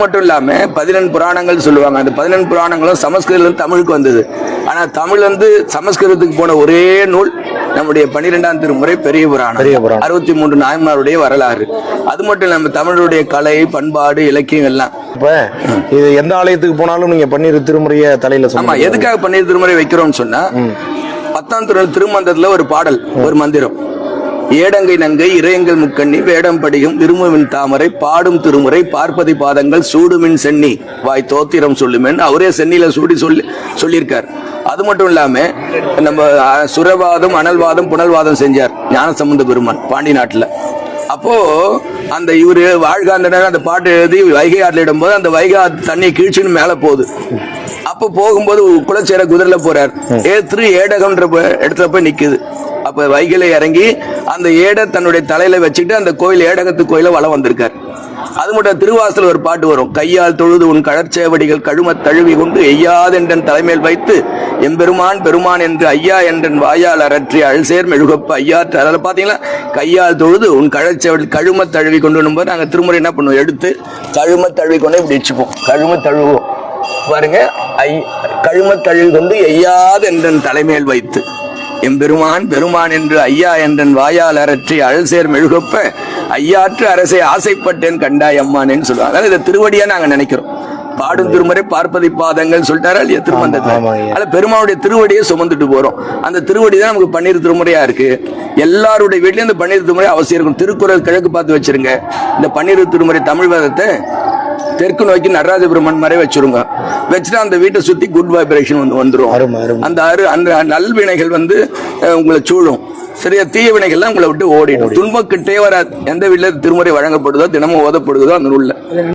மட்டும் இல்லாம 11 புராணங்கள் சொல்லுவாங்க. அந்த 11 புராணங்களும் சமஸ்கிருதம் தமிழுக்கு வந்தது. ஆனா தமிழ் சமஸ்கிருதத்துக்கு போன ஒரே நூல் நம்முடைய 12ஆம் திருமுறை பெரிய புராணம். 63 நாயன்மாருடைய வரலாறு. அது மட்டும் இல்லாம தமிழுடைய கலை, பண்பாடு, இலக்கியம் எல்லாம். இப்ப இது எந்த ஆலயத்துக்கு போனாலும் நீங்க 12 திருமுறைய தலையில ஆமா. எதுக்காக 12 திருமுறை வைக்கிறோம்னு சொன்னா 10ஆம் திருமந்திரத்துல ஒரு பாடல், ஒரு மந்திரம், ஏடங்கை நங்கை இறையங்கள் முக்கண்ணி வேடம் படியும் விரும்புமின் தாமரை பாடும் திருமுறை பார்ப்பதி பாதங்கள் சூடுமின் சென்னி வாய் தோத்திரம் சொல்லுமென் அவரே சென்னியில சொல்லியிருக்கார். அது மட்டும் இல்லாம நம்ம சுரவாதம், அனல்வாதம், புனல்வாதம் செஞ்சார் ஞானசம்பந்த பெருமான் பாண்டி நாட்டுல. அப்போ அந்த இவரு வாழ்காந்தனர் அந்த பாட்டு எழுதி வைகை ஆற்றில் இடும்போது அந்த வைகை ஆற்று தண்ணி கீழ்ச்சின்னு மேல போகுது. அப்ப போகும்போது குலச்சேர குதிரையில போறார். ஏடகம்ன்ற இடத்துல போய் நிக்குது. அப்ப வைகையில இறங்கி அந்த ஏட தன்னுடைய தலையில வச்சுட்டு அந்த கோயில் ஏடகத்து கோயில வளம் வந்திருக்கார். அது மட்டும் திருவாசல் ஒரு பாட்டு வரும், கையால் தொழுது உன் கடற்சேவடிகள் கழும தழுவி கொண்டு எய்யாதென்றன் தலைமையில் வைத்து எம்பெருமான் பெருமான் என்று ஐயா என்றன் வாயால் அரற்றி அழ்சேர் மெழுகப்ப ஐயாற்று. அதில் பாத்தீங்களா, கையால் தொழுது உன் கடற்சேவடி கழும தழுவி கொண்டு போது நாங்க திருமுறை என்ன பண்ணுவோம், எடுத்து கழும தழுவி கொண்டு இப்படி வச்சுப்போம். கழும தழுவோம் பாருங்க, கழும தழுவி கொண்டு எய்யாதென்றன் தலைமையில் வைத்து எம்பெருமான் பெருமான் என்று ஐயா என்றன் வாயால் அரற்றி அழல்சேர் மெழுகப்ப ஐயாற்று அரசை ஆசைப்பட்டேன் கண்டாய் அம்மானேன்னு சொல்லுவாங்க. அதாவது இதை திருவடியா நாங்க நினைக்கிறோம். பாடும் திருமுறை பார்ப்பதி பாதங்கள் சொல்லிட்டாரா இல்லையா திருமந்தத்துல. அதுல பெருமானுடைய திருவடியை சுமந்துட்டு போறோம். அந்த திருவடி தான் நமக்கு 12 திருமுறையா இருக்கு. எல்லாருடைய வீட்லயும் இந்த 12 திருமுறை அவசியம் இருக்கும். திருக்குறள் கிழக்கு பார்த்து வச்சிருங்க. இந்த 12 திருமுறை தமிழ் வேதத்தை தெற்கு நோக்கி நடராஜ பெருமான் மறை வச்சிருங்க. வச்சுட்டு அந்த வீட்டை சுத்தி குட் வைப்ரேஷன் வந்துரும். அந்த நல்வினைகள் உங்களை சூழும். சரியா, தீய வினைகள்லாம் உங்களை விட்டு ஓடிடும். துன்பக்கிட்டே வராது. எந்த வீட்டுல திருமுறை வழங்கப்படுதோ தினமும் ஓதப்படுதோ அந்த நூல்ல